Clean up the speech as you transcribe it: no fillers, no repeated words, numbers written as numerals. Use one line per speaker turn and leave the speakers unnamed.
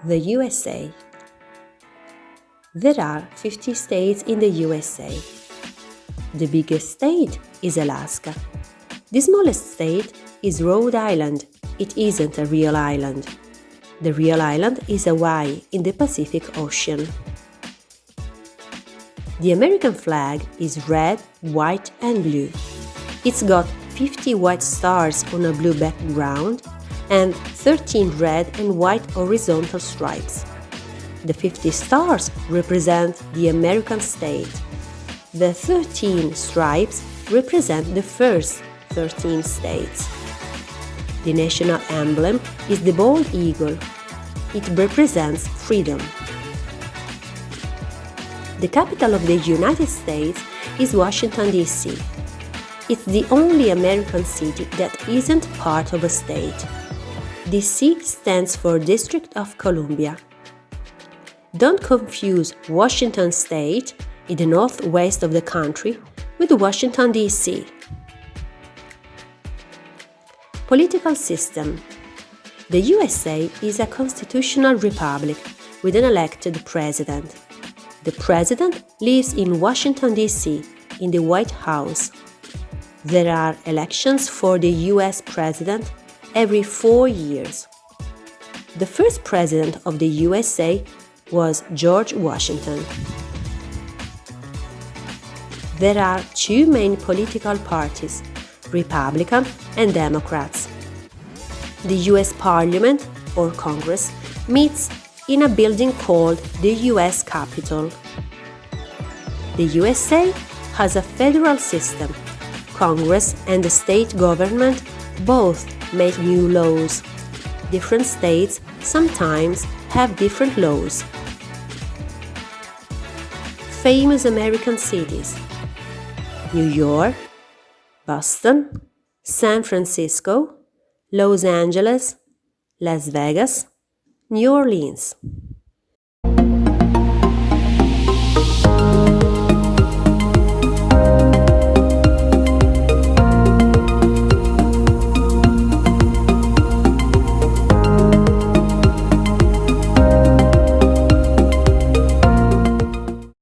The USA. There are 50 states in the USA. The biggest state is Alaska. The smallest state is Rhode Island. It isn't a real island. The real island is Hawaii in the Pacific Ocean. The American flag is red, white and blue. It's got 50 white stars on a blue background and 13 red and white horizontal stripes. The 50 stars represent the American state. The 13 stripes represent the first 13 states. The national emblem is the bald eagle. It represents freedom. The capital of the United States is Washington, D.C. It's the only American city that isn't part of a state. D.C. stands for District of Columbia. Don't confuse Washington State in the northwest of the country with Washington, D.C. Political system. The USA is a constitutional republic with an elected president. The president lives in Washington, D.C., in the White House. There are elections for the U.S. president every 4 years. The first president of the USA was George Washington. There are two main political parties, Republican and Democrats. The U.S. Parliament, or Congress, meets in a building called the U.S. Capitol. The USA has a federal system. Congress and the state government both make new laws. Different states sometimes have different laws. Famous American cities: New York, Boston, San Francisco, Los Angeles, Las Vegas, New Orleans.